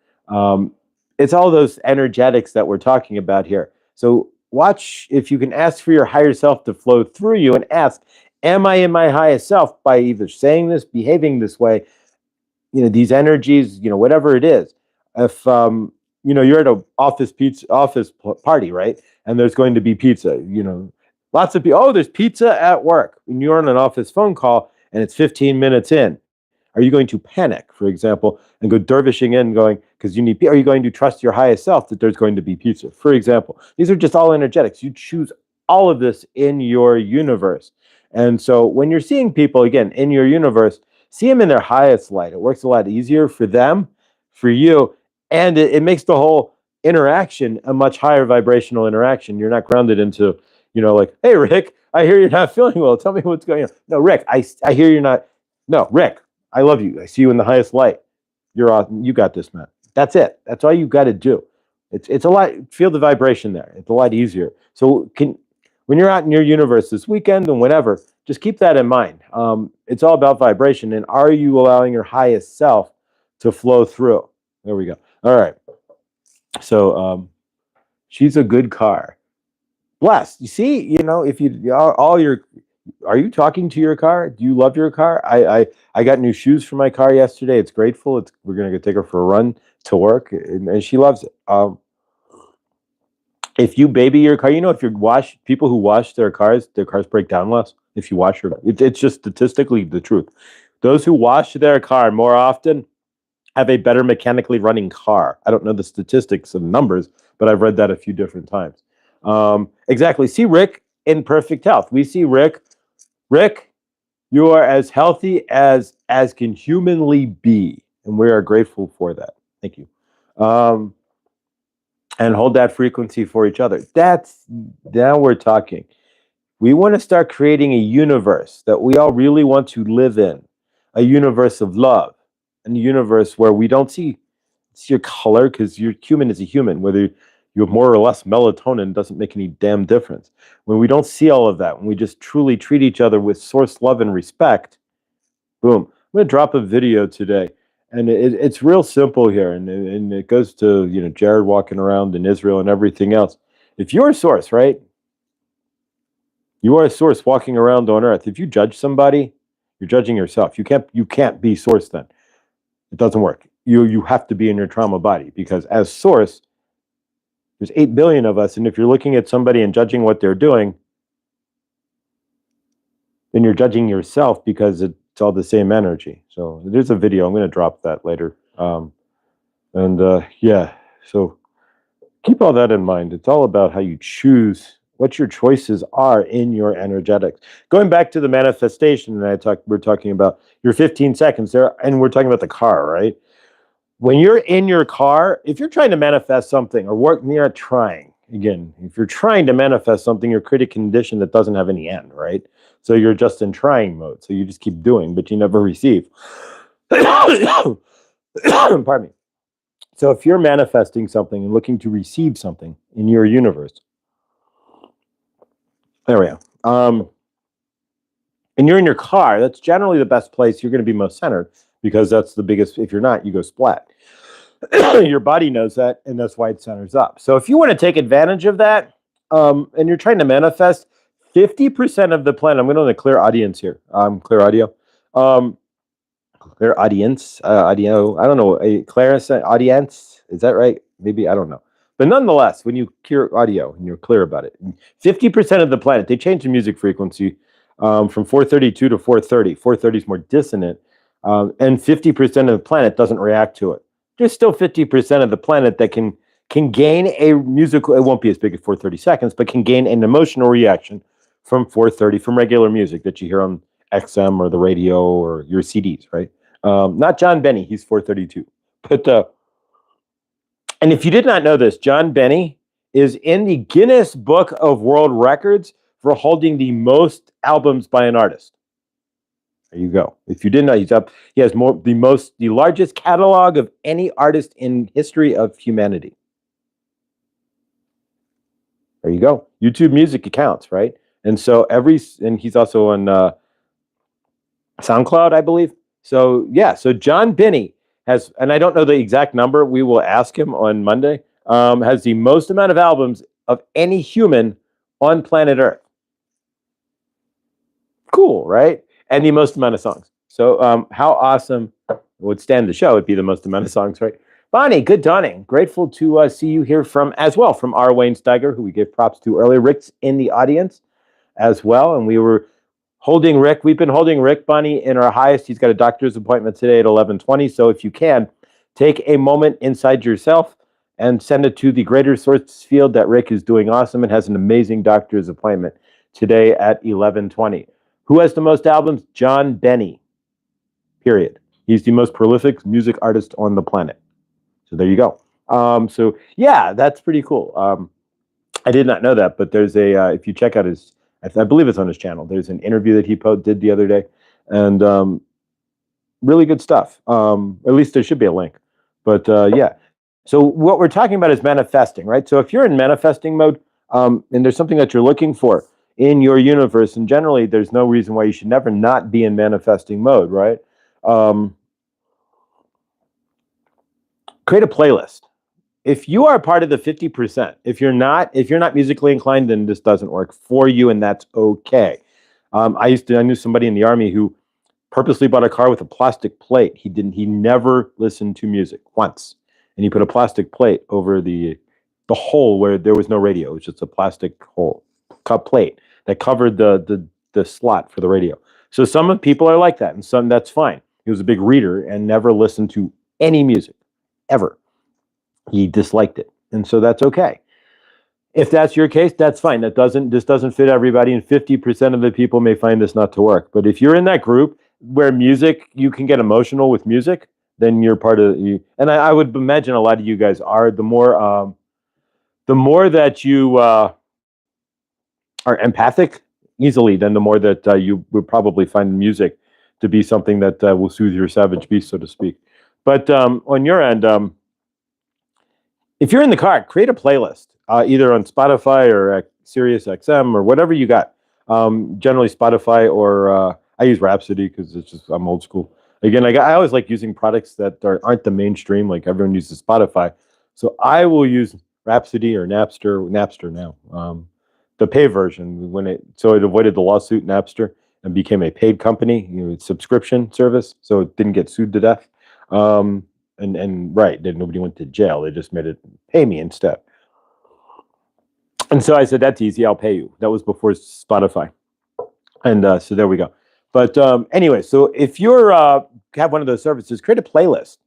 It's all those energetics that we're talking about here. So watch if you can ask for your higher self to flow through you and ask, am I in my highest self by either saying this, behaving this way, you know, these energies, you know, whatever it is. If, you know, you're at an office party, right? And there's going to be pizza, you know, lots of people, oh, there's pizza at work. When you're on an office phone call and it's 15 minutes in, are you going to panic, for example, and go dervishing in going, because you need, are you going to trust your highest self that there's going to be pizza? For example, these are just all energetics. You choose all of this in your universe. And so when you're seeing people, again, in your universe, see them in their highest light. It works a lot easier for them, for you, and it makes the whole interaction a much higher vibrational interaction. You're not grounded into, you know, like, hey, Rick, I hear you're not feeling well. Tell me what's going on. No, Rick, I hear you're not. No, Rick, I love you. I see you in the highest light. You're awesome. You got this, man. That's it. That's all you got to do. It's a lot. Feel the vibration there. It's a lot easier. So when you're out in your universe this weekend and whenever, just keep that in mind. It's all about vibration. And are you allowing your highest self to flow through? There we go. All right. So she's a good car. Blessed. You see, you know, if you all your, are you talking to your car? Do you love your car? I got new shoes for my car yesterday. It's grateful. We're gonna go take her for a run to work, and she loves it. If you baby your car, you know, if you wash, people who wash their cars break down less. If you wash your, it's just statistically the truth. Those who wash their car more often have a better mechanically running car. I don't know the statistics and numbers, but I've read that a few different times. Exactly. See Rick in perfect health. We see Rick, you are as healthy as can humanly be, and we are grateful for that. Thank you. And hold that frequency for each other. Now we're talking. We want to start creating a universe that we all really want to live in, a universe of love, a universe where we don't see your color, because your human is a human. Whether you have more or less melatonin doesn't make any damn difference. When we don't see all of that, when we just truly treat each other with source love and respect, boom. I'm going to drop a video today, And it's real simple here, and it goes to, you know, Jared walking around in Israel and everything else. If you're a source, right? You are a source walking around on Earth. If you judge somebody, you're judging yourself. You can't be source then. It doesn't work. You have to be in your trauma body, because as source, there's 8 billion of us, and if you're looking at somebody and judging what they're doing, then you're judging yourself, because it's all the same energy. So there's a video. I'm going to drop that later. Yeah, so keep all that in mind. It's all about how you choose, what your choices are in your energetics. Going back to the manifestation, and we're talking about your 15 seconds there, and we're talking about the car, right? When you're in your car, if you're trying to manifest something, or work near trying, again, if you're trying to manifest something, you're creating a condition that doesn't have any end, right? So you're just in trying mode. So you just keep doing, but you never receive. Pardon me. So if you're manifesting something and looking to receive something in your universe, there we go. And you're in your car, that's generally the best place you're going to be most centered, because that's the biggest. If you're not, you go splat. Your body knows that, and that's why it centers up. So if you want to take advantage of that, and you're trying to manifest 50% of the planet, I'm going to clear audience here. Clear audio. Clear audience. Audio. I don't know. Clarence audience. Is that right? Maybe, I don't know. But nonetheless, when you hear audio and you're clear about it, 50% of the planet, they change the music frequency from 432 to 430. 430 is more dissonant, and 50% of the planet doesn't react to it. There's still 50% of the planet that can gain a musical, it won't be as big as 430 seconds, but can gain an emotional reaction from 430, from regular music that you hear on XM or the radio or your CDs, right? Not John Benny, he's 432. But and if you did not know this, John Benny is in the Guinness Book of World Records for holding the most albums by an artist. There you go. If you didn't know, he's up. He has the largest catalog of any artist in history of humanity. There you go. YouTube Music accounts, right? And so and he's also on SoundCloud, I believe. So yeah, so John Benny has, and I don't know the exact number, we will ask him on Monday, has the most amount of albums of any human on planet Earth. Cool, right? And the most amount of songs. So how awesome would stand the show? It'd be the most amount of songs, right? Bonnie, good dawning. Grateful to see you here from R. Wayne Steiger, who we gave props to earlier. Rick's in the audience as well, and we were holding Rick. We've been holding Rick, Bonnie, in our highest. He's got a doctor's appointment today at 11:20. So if you can, take a moment inside yourself and send it to the greater source field that Rick is doing awesome and has an amazing doctor's appointment today at 11:20. Who has the most albums? John Benny. Period. He's the most prolific music artist on the planet. So there you go. So yeah, that's pretty cool. I did not know that, but there's if you check out his, I believe it's on his channel, there's an interview that he did the other day, and really good stuff. At least there should be a link. But yeah, so what we're talking about is manifesting, right? So if you're in manifesting mode, and there's something that you're looking for in your universe, and generally there's no reason why you should never not be in manifesting mode, right? Create a playlist. If you are part of the 50%, if you're not musically inclined, then this doesn't work for you, and that's okay. I knew somebody in the Army who purposely bought a car with a plastic plate. He never listened to music once, and he put a plastic plate over the hole where there was no radio. It was just a plastic plate that covered the slot for the radio. So some people are like that, and some, that's fine. He was a big reader and never listened to any music ever. He disliked it, and so that's okay. If that's your case, that's fine. This doesn't fit everybody, and 50% of the people may find this not to work. But if you're in that group where music, you can get emotional with music, then you're part of you. And I would imagine a lot of you guys are. The more that you are empathic easily, then the more that you would probably find music to be something that will soothe your savage beast, so to speak. But on your end, if you're in the car, create a playlist, either on Spotify or Sirius XM or whatever you got. Generally Spotify, or I use Rhapsody because I'm old school. Again, I always like using products that aren't the mainstream, like everyone uses Spotify. So I will use Rhapsody or Napster now, the pay version so it avoided the lawsuit Napster and became a paid company, subscription service, so it didn't get sued to death. And right, then nobody went to jail. They just made it pay me instead. And so I said, that's easy. I'll pay you. That was before Spotify. And so there we go. But anyway, so if you're have one of those services, create a playlist.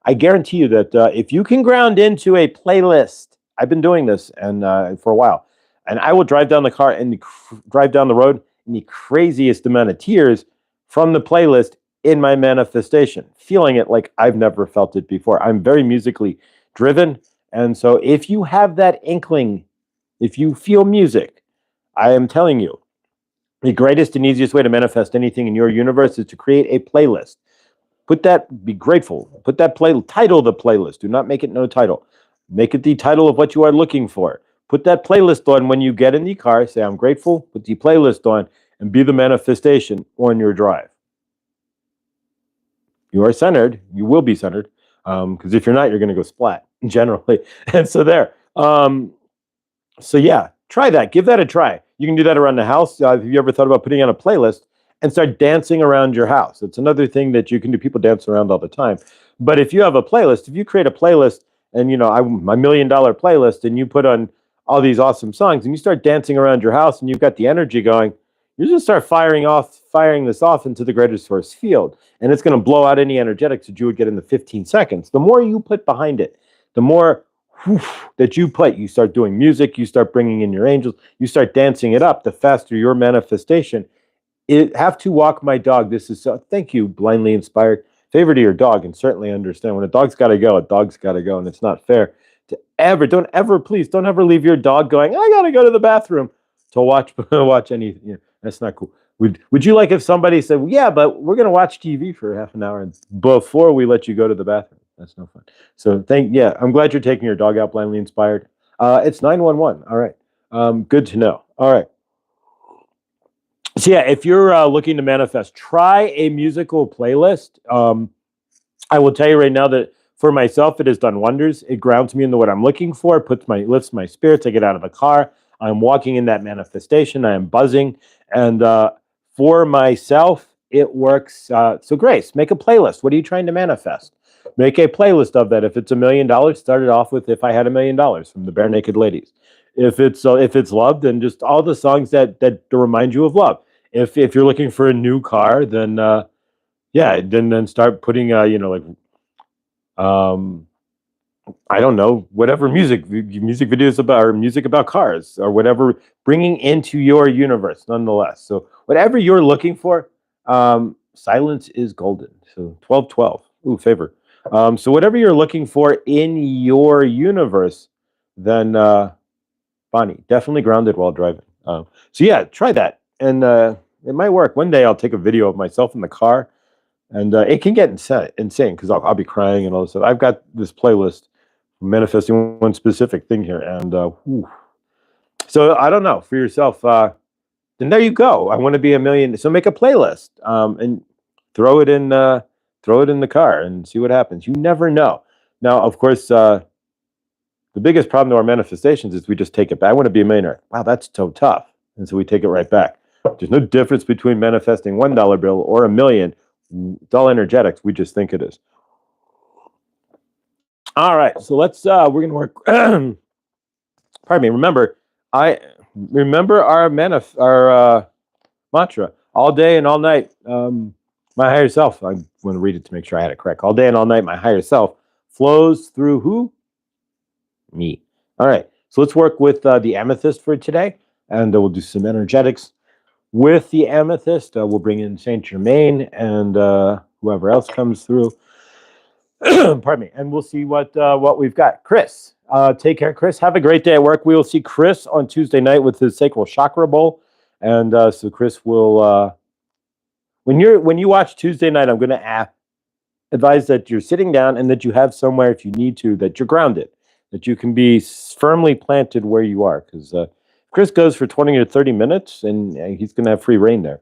I guarantee you that if you can ground into a playlist, I've been doing this and for a while, and I will drive down the car and drive down the road in the craziest amount of tears from the playlist in my manifestation, feeling it like I've never felt it before. I'm very musically driven, and so if you have that inkling, if you feel music, I am telling you, the greatest and easiest way to manifest anything in your universe is to create a playlist. Be grateful. Put that title the playlist. Do not make it no title. Make it the title of what you are looking for. Put that playlist on when you get in the car. Say, I'm grateful. Put the playlist on and be the manifestation on your drive. You are centered. You will be centered. Because if you're not, you're going to go splat generally. And so there. So yeah, try that. Give that a try. You can do that around the house. Have you ever thought about putting on a playlist and start dancing around your house? It's another thing that you can do. People dance around all the time. But if you have a playlist, if you create a playlist and, my $1 million playlist, and you put on all these awesome songs and you start dancing around your house and you've got the energy going, you just start firing this off into the greater source field. And it's going to blow out any energetics that you would get in the 15 seconds. The more you put behind it, the more that you start doing music, you start bringing in your angels, you start dancing it up, the faster your manifestation. Have to walk my dog. This is so, thank you, blindly inspired. Favor to your dog, and certainly understand when a dog's got to go, and it's not fair to don't ever leave your dog going, I got to go to the bathroom to watch anything. That's not cool. Would you like if somebody said, well, yeah, but we're going to watch TV for half an hour before we let you go to the bathroom? That's no fun. So I'm glad you're taking your dog out, blindly inspired. It's 911. All right. Good to know. All right. So yeah, if you're looking to manifest, try a musical playlist. I will tell you right now that for myself, it has done wonders. It grounds me into what I'm looking for, lifts my spirits. I get out of the car. I'm walking in that manifestation. I am buzzing. And for myself, it works. So Grace, make a playlist. What are you trying to manifest? Make a playlist of that. If it's $1 million, start it off with "If I Had $1 Million" from the Bare Naked Ladies. If it's love, then just all the songs that remind you of love. If you're looking for a new car, then then start putting I don't know, whatever music videos about, or music about cars, or whatever, bringing into your universe nonetheless. So whatever you're looking for, silence is golden. So 1212. Ooh, favor. So whatever you're looking for in your universe, then Bonnie, definitely grounded while driving. So yeah, try that. And it might work. One day I'll take a video of myself in the car, and it can get insane because I'll be crying and all this stuff. I've got this playlist manifesting one specific thing here, and so I don't know, for yourself. Then there you go. I want to be $1 million. So make a playlist and throw it in the car and see what happens. You never know. Now, of course, the biggest problem to our manifestations is we just take it back. I want to be a millionaire. Wow, that's so tough. And so we take it right back. There's no difference between manifesting $1 bill or $1 million. It's all energetics. We just think it is. All right. So we're going to work. Pardon me. Remember our mantra: all day and all night. My higher self. I want to read it to make sure I had it correct. All day and all night, my higher self flows through who? Me. All right. So let's work with the amethyst for today, and we'll do some energetics with the amethyst. We'll bring in Saint Germain and whoever else comes through. Pardon me. And we'll see what we've got. Chris, take care, Chris. Have a great day at work. We will see Chris on Tuesday night with his sacral chakra bowl. And so Chris will, when you watch Tuesday night, I'm going to advise that you're sitting down and that you have somewhere, if you need to, that you're grounded, that you can be firmly planted where you are. Because Chris goes for 20 or 30 minutes, and he's going to have free reign there.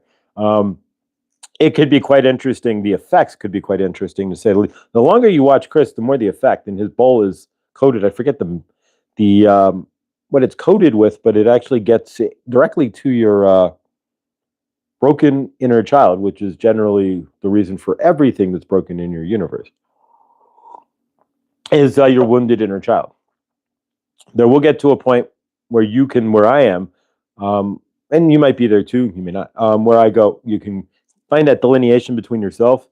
it could be quite interesting. The effects could be quite interesting, to say the least. The longer you watch Chris, the more the effect. And his bowl is coated. I forget the what it's coated with, but it actually gets directly to your broken inner child, which is generally the reason for everything that's broken in your universe, is your wounded inner child. There will get to a point where you can, where I am, and you might be there too, you may not, where I go, you can find that delineation between yourself,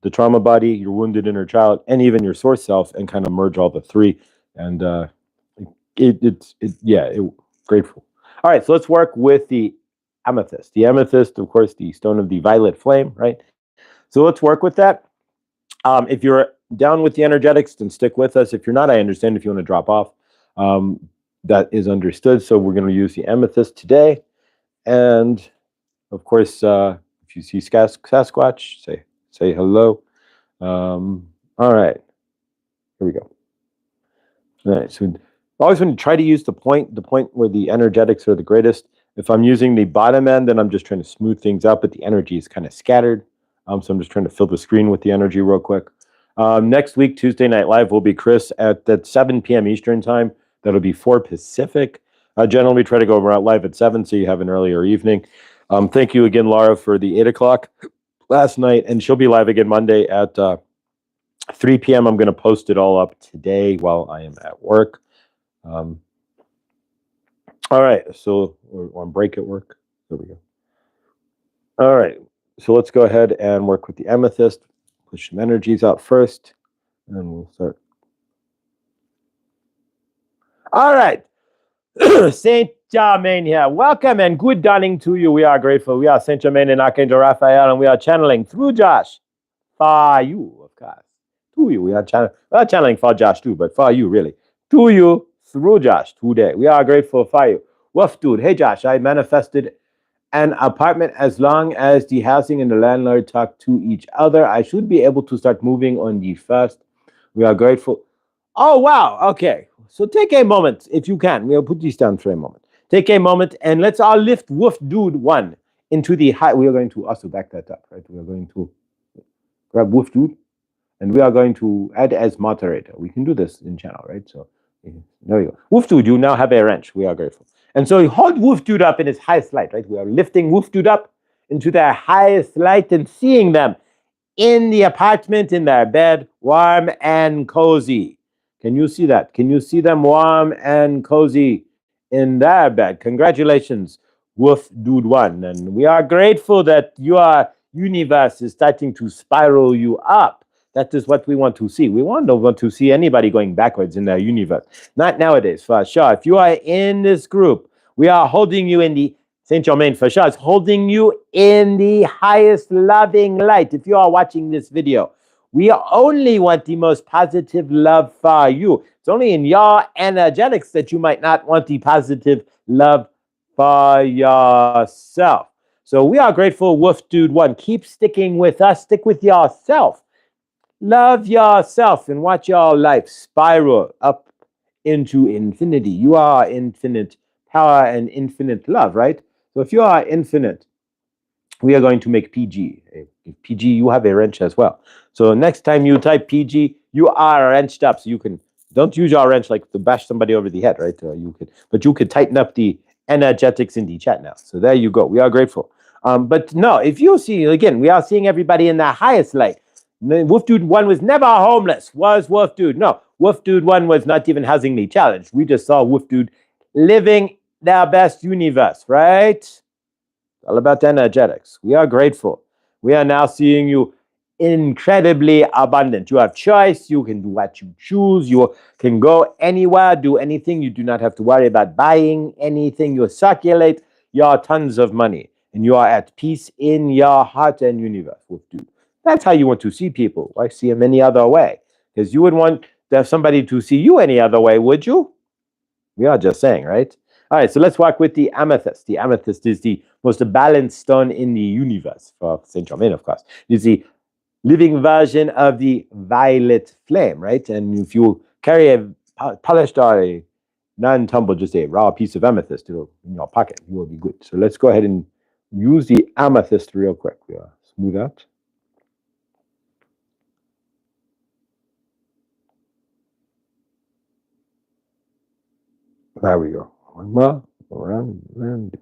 the trauma body, your wounded inner child, and even your source self, and kind of merge all the three. And it's grateful. All right, so let's work with the amethyst. The amethyst, of course, the stone of the violet flame, right? So let's work with that. If you're down with the energetics, then stick with us. If you're not, I understand if you want to drop off. That is understood. So we're going to use the amethyst today. And of course, if you see Sasquatch, say hello. All right, here we go. All right, so always when you try to use the point where the energetics are the greatest. If I'm using the bottom end, then I'm just trying to smooth things out, but the energy is kind of scattered. So I'm just trying to fill the screen with the energy real quick. Next week, Tuesday Night Live, will be Chris at 7 p.m. Eastern time. That'll be 4 Pacific. Generally, we try to go around live at 7, so you have an earlier evening. Thank you again, Laura, for the 8 o'clock last night, and she'll be live again Monday at 3 p.m. I'm going to post it all up today while I am at work. All right, so we're on break at work. There we go. All right, so let's go ahead and work with the amethyst. Push some energies out first, and we'll start. All right, Saint Germain here. Welcome and good dawning to you. We are grateful. We are Saint Germain and Archangel Raphael, and we are channeling through Josh for you, of course. To you, we are channeling for Josh too, but for you, really. To you, through Josh today. We are grateful for you. Woof, dude. Hey, Josh, I manifested an apartment. As long as the housing and the landlord talk to each other, I should be able to start moving on the 1st. We are grateful. Oh, wow. Okay. So take a moment, if you can. We'll put these down for a moment. Take a moment and let's all lift Woof Dude 1 into the high. We are going to also back that up, right? We are going to grab Woof Dude and we are going to add as moderator. We can do this in channel, right? So there you go. Woof Dude, you now have a wrench. We are grateful. And so you hold Woof Dude up in his highest light, right? We are lifting Woof Dude up into their highest light and seeing them in the apartment, in their bed, warm and cozy. Can you see that? Can you see them warm and cozy in their bed? Congratulations, Woof Dude 1. And we are grateful that your universe is starting to spiral you up. That is what we want to see. We don't want to see anybody going backwards in their universe. Not nowadays, for sure. If you are in this group, we are holding you in the Saint Germain, for sure, is holding you in the highest loving light. If you are watching this video, we only want the most positive love for you. It's only in your energetics that you might not want the positive love for yourself. So we are grateful, Woof Dude 1. Keep sticking with us. Stick with yourself. Love yourself and watch your life spiral up into infinity. You are infinite power and infinite love, right? So if you are infinite, we are going to make PG. If PG, you have a wrench as well. So next time you type PG, you are wrenched up. So you can, don't use your wrench like to bash somebody over the head, right? But you could tighten up the energetics in the chat now. So there you go. We are grateful. But no, if you see, again, we are seeing everybody in the highest light. Wolf Dude 1 was never homeless, was Wolf Dude. No, Wolf Dude 1 was not even housing the challenge. We just saw Wolf Dude living their best universe, right? All about the energetics. We are grateful. We are now seeing you incredibly abundant. You have choice. You can do what you choose. You can go anywhere, do anything. You do not have to worry about buying anything. You circulate your tons of money. And you are at peace in your heart and universe, Wolf Dude. That's how you want to see people. Why see them any other way? Because you would want to have somebody to see you any other way, would you? We are just saying, right? All right, so let's work with the amethyst. The amethyst is the most balanced stone in the universe for Saint Germain, of course. It's the living version of the violet flame, right? And if you carry a polished or a non-tumble, just a raw piece of amethyst in your pocket, you will be good. So let's go ahead and use the amethyst real quick. Yeah. smooth out. There we go. One more. Around.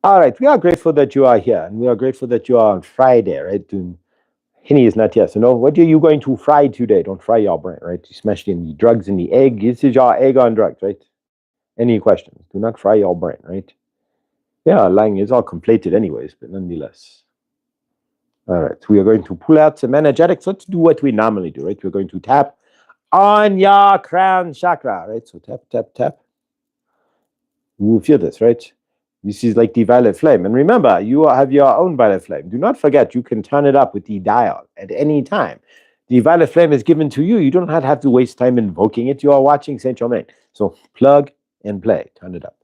All right. We are grateful that you are here, and we are grateful that you are on Friday, right? Henny is not here. So no, what are you going to fry today? Don't fry your brain, right? You smashed in the drugs in the egg. This is your egg on drugs, right? Any questions? Do not fry your brain, right? Yeah, lying is all conflated anyways, but nonetheless. All right, so we are going to pull out some energetics. Let's do what we normally do, right? We're going to tap on your crown chakra, right? So tap, tap, tap. You will feel this, right? This is like the violet flame. And remember, you have your own violet flame. Do not forget, you can turn it up with the dial at any time. The violet flame is given to you. You don't have to waste time invoking it. You are watching Saint Germain. So plug and play. Turn it up.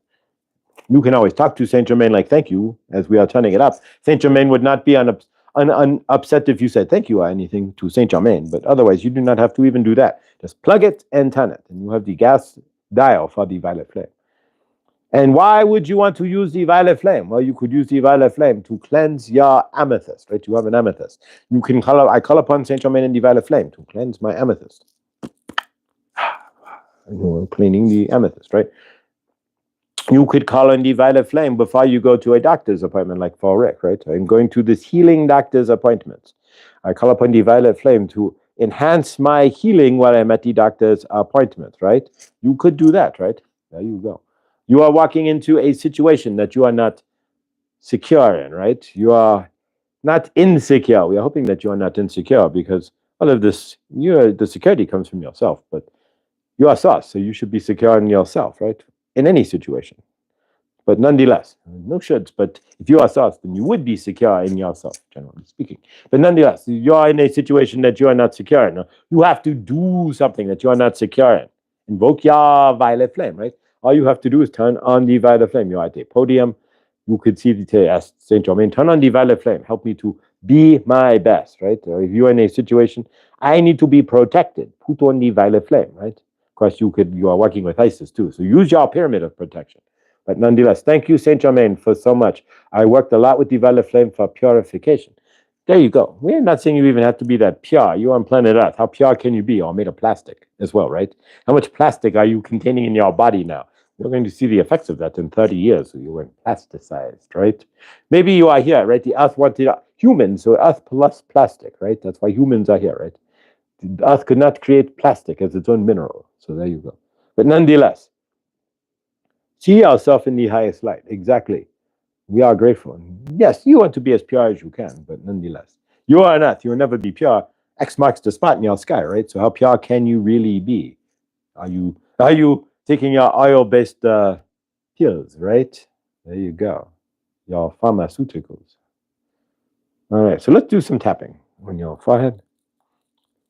You can always talk to Saint Germain like thank you as we are turning it up. Saint Germain would not be upset if you said thank you or anything to Saint Germain. But otherwise, you do not have to even do that. Just plug it and turn it. And you have the gas dial for the violet flame. And why would you want to use the violet flame? Well, you could use the violet flame to cleanse your amethyst, right? You have an amethyst. I call upon Saint Germain and the violet flame to cleanse my amethyst. I'm cleaning the amethyst, right? You could call on the violet flame before you go to a doctor's appointment, like for Rick, right? I'm going to this healing doctor's appointment. I call upon the violet flame to enhance my healing while I'm at the doctor's appointment, right? You could do that, right? There you go. You are walking into a situation that you are not secure in, right? You are not insecure. We are hoping that you are not insecure because all of this, the security comes from yourself, but you are sus, so you should be secure in yourself, right? In any situation. But nonetheless, no shoulds, but if you are sus, then you would be secure in yourself, generally speaking. But nonetheless, you are in a situation that you are not secure in. You have to do something that you are not secure in. Invoke your violet flame, right? All you have to do is turn on the violet flame. You're at a podium. You could see the Saint Germain, turn on the violet flame. Help me to be my best, right? Or if you're in a situation, I need to be protected. Put on the violet flame, right? Of course, you are working with Isis too. So use your pyramid of protection. But nonetheless, thank you, Saint Germain, for so much. I worked a lot with the violet flame for purification. There you go. We're not saying you even have to be that pure. You're on planet Earth. How pure can you be? Or made of plastic as well, right? How much plastic are you containing in your body now? You're going to see the effects of that in 30 years. So you were plasticized, right? Maybe you are here, right? The Earth wanted humans, so Earth plus plastic, right? That's why humans are here, right? The Earth could not create plastic as its own mineral. So there you go. But nonetheless, see yourself in the highest light. Exactly. We are grateful. Yes, you want to be as pure as you can, but nonetheless, you are on Earth. You will never be pure. X marks the spot in your sky, right? So how pure can you really be? Are you taking your oil-based pills, right? There you go. Your pharmaceuticals. All right, so let's do some tapping on your forehead.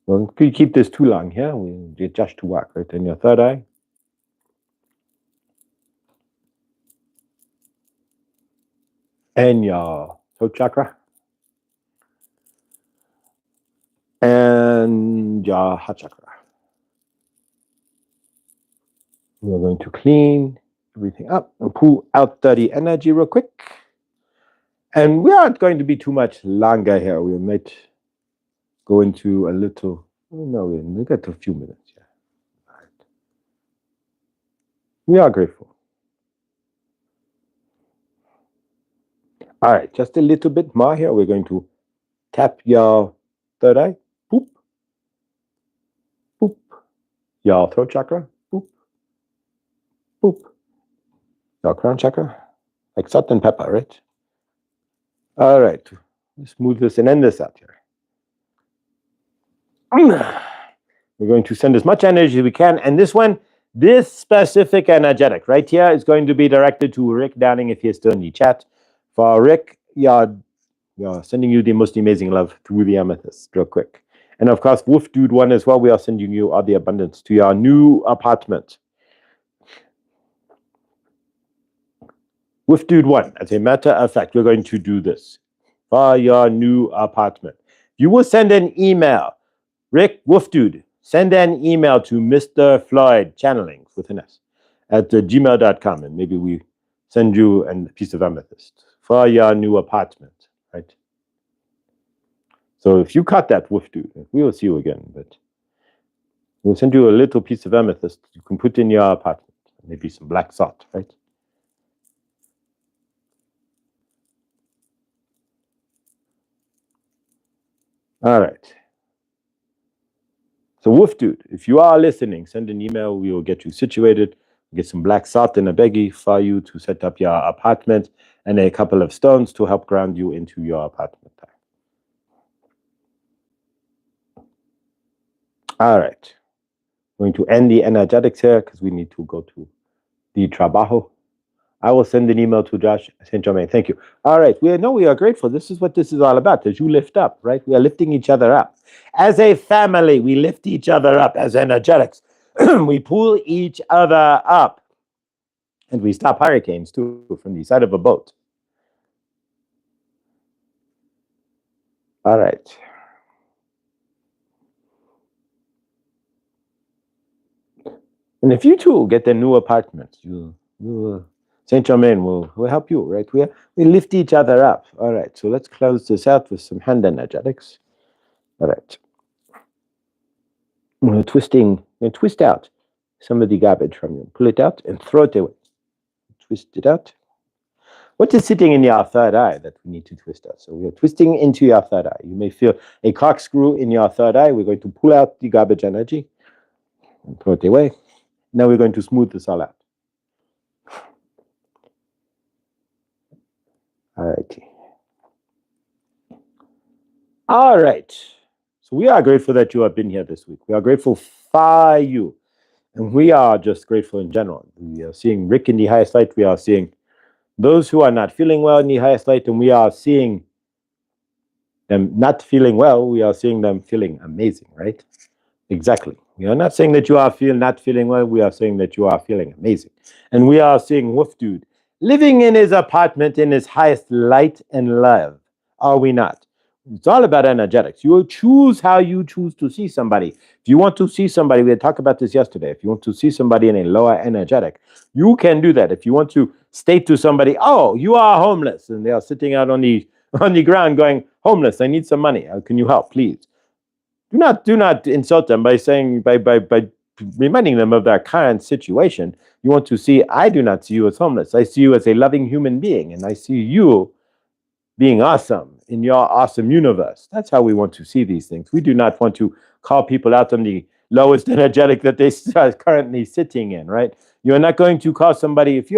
Well, could you keep this too long here? We'll get Josh to work, right? In your third eye. And your throat chakra. And your heart chakra. We're going to clean everything up and pull out dirty energy real quick. And we aren't going to be too much longer here. We might go into a little, no, we got a few minutes here. All right. We are grateful. All right, just a little bit more here. We're going to tap your third eye. Boop. Boop. Your throat chakra. Boop. Boop. Your crown chakra. Like salt and pepper, right? All right. Let's move this and end this out here. We're going to send as much energy as we can. And this specific energetic right here is going to be directed to Rick Downing if he's still in the chat. For Rick, you're sending you the most amazing love through the amethyst real quick. And of course, Wolf Dude 1 as well, we are sending you all the abundance to your new apartment. Wolf Dude 1, as a matter of fact, we're going to do this for your new apartment. You will send an email. Rick, Wolf Dude, send an email to Mr. Floyd, channeling with an S, at gmail.com, and maybe we send you a piece of amethyst for your new apartment, right? So if you cut that wolf dude, we will see you again. But we'll send you a little piece of amethyst you can put in your apartment. Maybe some black salt, right? All right. So wolf dude, if you are listening, send an email. We will get you situated. Get some black salt in a baggie for you to set up your apartment and a couple of stones to help ground you into your apartment. All right. Going to end the energetics here because we need to go to the trabajo. I will send an email to Josh St. Germain. Thank you. All right. We are grateful. This is what this is all about. As you lift up, right? We are lifting each other up. As a family, we lift each other up as energetics. We pull each other up. And we stop hurricanes too from the side of a boat. All right. And if you too get a new apartment, Saint Germain will help you, right? We lift each other up. All right. So let's close this out with some hand energetics. All right. We're twist out some of the garbage from you. Pull it out and throw it away. Twist it out. What is sitting in your third eye that we need to twist out? So we are twisting into your third eye. You may feel a corkscrew in your third eye. We're going to pull out the garbage energy and throw it away. Now we're going to smooth this all out. All righty. All right. So we are grateful that you have been here this week. We are grateful for you. And we are just grateful in general. We are seeing Rick in the highest light. We are seeing those who are not feeling well in the highest light. And we are seeing them not feeling well. We are seeing them feeling amazing, right? Exactly. We are not saying that you are not feeling well. We are saying that you are feeling amazing. And we are seeing Wolf Dude living in his apartment in his highest light and love. Are we not? It's all about energetics. You will choose how you choose to see somebody. If you want to see somebody, we had talked about this yesterday. If you want to see somebody in a lower energetic, you can do that. If you want to state to somebody, oh, you are homeless, and they are sitting out on the ground going, homeless, I need some money. How can you help, please? Do not insult them by saying by reminding them of their current situation. You want to see, I do not see you as homeless. I see you as a loving human being, and I see you being awesome in your awesome universe. That's how we want to see these things. We do not want to call people out on the lowest energetic that they are currently sitting in, right? You're not going to call somebody, if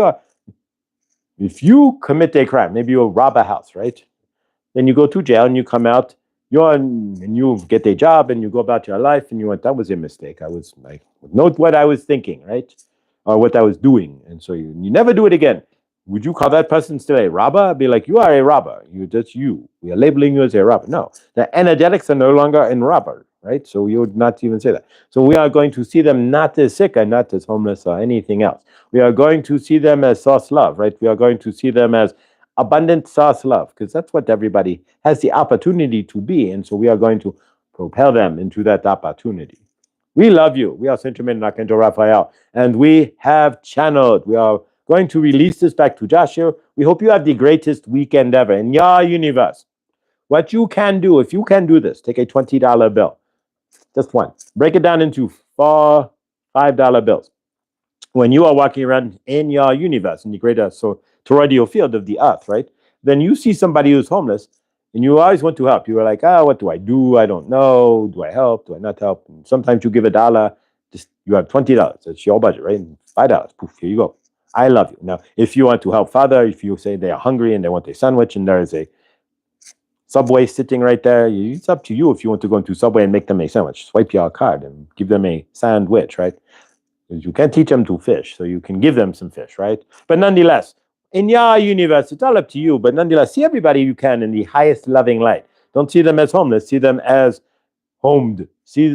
you commit a crime, maybe you rob a house, right? Then you go to jail and you come out, and you get a job and you go about your life and you went, that was a mistake. I note what I was thinking, right? Or what I was doing. And so you never do it again. Would you call that person still a robber? I'd be like, you are a robber. That's you. We are labeling you as a robber. No, the energetics are no longer in robber, right? So you would not even say that. So we are going to see them not as sick and not as homeless or anything else. We are going to see them as source love, right? We are going to see them as abundant source love, because that's what everybody has the opportunity to be. And so we are going to propel them into that opportunity. We love you. We are Saint Germain and Archangel Raphael, and we have channeled. We are going to release this back to Josh here. We hope you have the greatest weekend ever in your universe. What you can do, if you can do this, take a $20 bill, just one. Break it down into $4, $5 bills. When you are walking around in your universe, in the greater toroidal field of the earth, right? Then you see somebody who's homeless, and you always want to help. You are like, what do I do? I don't know. Do I help? Do I not help? And sometimes you give $1. Just you have $20. That's your budget, right? $5. Poof, here you go. I love you. Now, if you want to help further, if you say they are hungry and they want a sandwich and there is a Subway sitting right there, it's up to you if you want to go into Subway and make them a sandwich. Swipe your card and give them a sandwich, right? Because you can't teach them to fish, so you can give them some fish, right? But nonetheless, in your universe, it's all up to you. But nonetheless, see everybody you can in the highest loving light. Don't see them as homeless. See them as homed.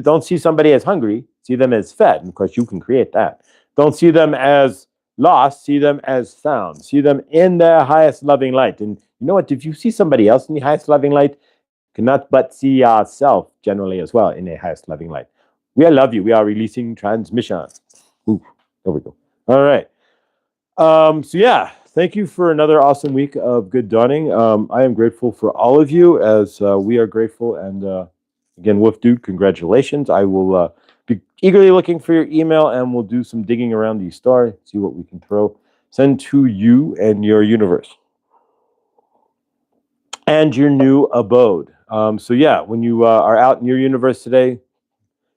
Don't see somebody as hungry. See them as fed, because you can create that. Don't see them as lost. See them as found. See them in their highest loving light. And you know what? If you see somebody else in the highest loving light, you cannot but see yourself generally as well in a highest loving light. We love you. We are releasing transmission. Ooh, there we go. All right. So yeah, thank you for another awesome week of Good Dawning. I am grateful for all of you, as we are grateful. And again, Wolf Dude, congratulations. I will be eagerly looking for your email, and we'll do some digging around the star, see what we can send to you and your universe and your new abode. So yeah, when you are out in your universe today,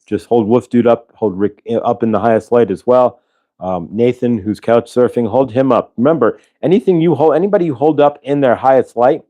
just hold Wolf Dude up, hold Rick up in the highest light as well. Nathan, who's couch surfing, hold him up. Remember, anybody you hold up in their highest light,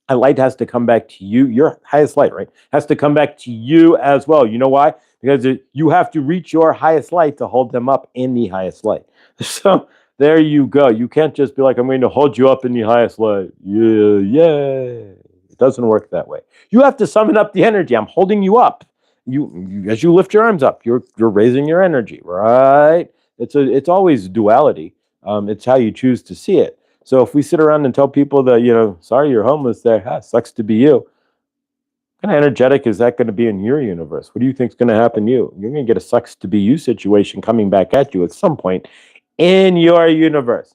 a light has to come back to you. Your highest light, right, has to come back to you as well. You know why? Because you have to reach your highest light to hold them up in the highest light. So there you go. You can't just be like, I'm going to hold you up in the highest light. Yeah, yeah. It doesn't work that way. You have to summon up the energy. I'm holding you up. You as you lift your arms up, you're raising your energy, right? It's always duality. It's how you choose to see it. So if we sit around and tell people that, sorry, you're homeless there, sucks to be you. What kind of energetic is that going to be in your universe? What do you think is going to happen to you? You're going to get a sucks to be you situation coming back at you at some point in your universe.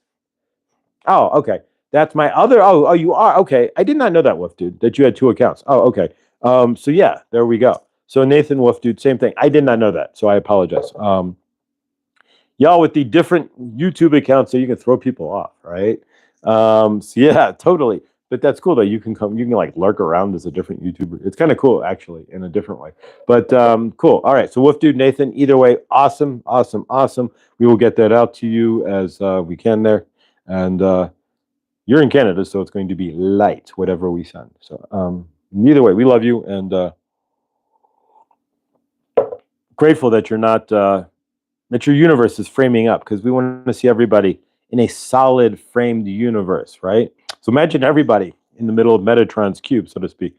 Oh, okay. That's my other. Oh, you are. Okay. I did not know that, Wolf Dude, that you had two accounts. Oh, okay. So yeah, there we go. So Nathan, Wolf Dude, same thing. I did not know that. So I apologize. Y'all with the different YouTube accounts, so you can throw people off, right? So yeah, totally. But that's cool though. You can like lurk around as a different YouTuber. It's kind of cool actually in a different way. But cool. All right. So Wolf Dude, Nathan, either way, awesome, awesome, awesome. We will get that out to you as we can there. And you're in Canada, so it's going to be light, whatever we send. So either way, we love you, and grateful that you're not that your universe is framing up, because we want to see everybody in a solid framed universe, right? So imagine everybody in the middle of Metatron's cube, so to speak,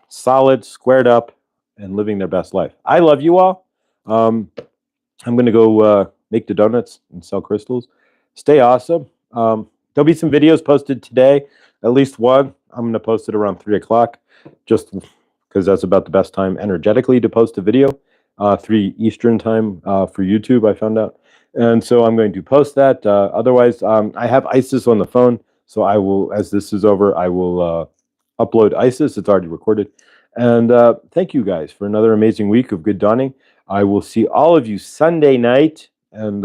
solid, squared up, and living their best life. I love you all. I'm going to go make the donuts and sell crystals. Stay awesome. There'll be some videos posted today, at least one. I'm going to post it around 3 o'clock, just because that's about the best time energetically to post a video. 3 Eastern time for YouTube, I found out. And so I'm going to post that. Otherwise, I have ISIS on the phone. So I will, as this is over, I will upload ISIS. It's already recorded. And thank you guys for another amazing week of Good Dawning. I will see all of you Sunday night. And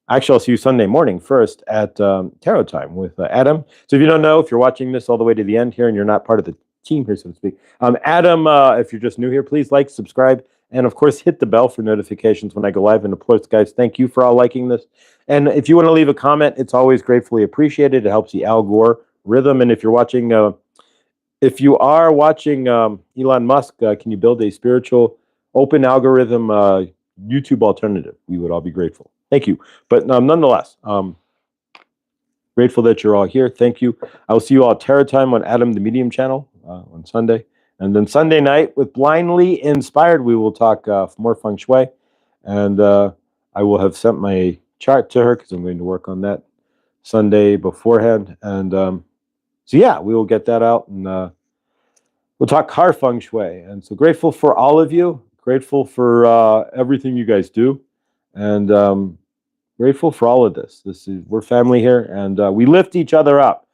actually, I'll see you Sunday morning first at Tarot Time with Adam. So if you don't know, if you're watching this all the way to the end here and you're not part of the team here, so to speak, Adam, if you're just new here, please like, subscribe, and of course, hit the bell for notifications when I go live. And of course, guys, thank you for all liking this. And if you want to leave a comment, it's always gratefully appreciated. It helps the algorithm. And if you're watching, if you are watching Elon Musk, can you build a spiritual open algorithm YouTube alternative? We would all be grateful. Thank you. But nonetheless, grateful that you're all here. Thank you. I will see you all at Tarot Time on Adam the Medium channel on Sunday. And then Sunday night with Blindly Inspired, we will talk more feng shui. And I will have sent my chart to her because I'm going to work on that Sunday beforehand. And so, yeah, we will get that out, and we'll talk car feng shui. And so grateful for all of you. Grateful for everything you guys do. And grateful for all of this. We're family here, and we lift each other up.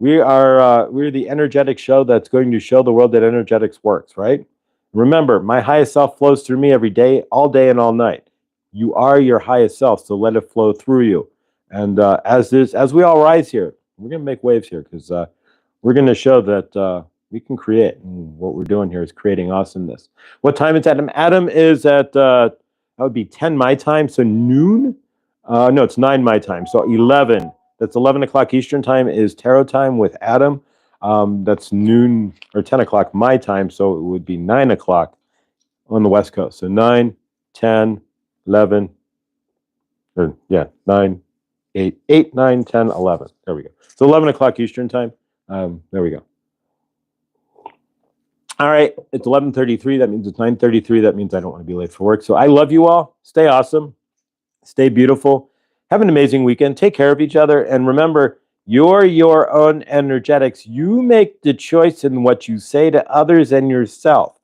We're the energetic show that's going to show the world that energetics works, right? Remember, my highest self flows through me every day, all day and all night. You are your highest self, so let it flow through you. And as we all rise here, we're going to make waves here, because we're going to show that we can create. And what we're doing here is creating awesomeness. What time is Adam? Adam is at, that would be 10 my time, so noon? No, it's 9 my time, so 11. That's 11 o'clock Eastern time is Tarot Time with Adam. That's noon or 10 o'clock my time, so it would be 9 o'clock on the West Coast. So 9, 10, 11, or yeah, 9, 8, 9, 10, 11. There we go. So 11 o'clock Eastern time. There we go. All right, it's 11:33. That means it's 9:33. That means I don't want to be late for work. So I love you all. Stay awesome. Stay beautiful. Have an amazing weekend. Take care of each other. And remember, you're your own energetics. You make the choice in what you say to others and yourself.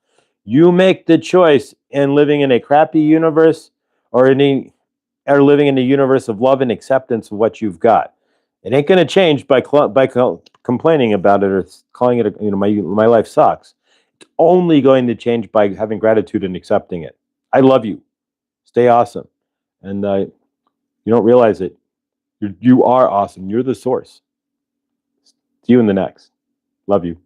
You make the choice in living in a crappy universe or living in a universe of love and acceptance of what you've got. It ain't going to change by complaining about it or calling it, my life sucks. It's only going to change by having gratitude and accepting it. I love you. Stay awesome. And you don't realize it. You are awesome. You're the source. See you in the next. Love you.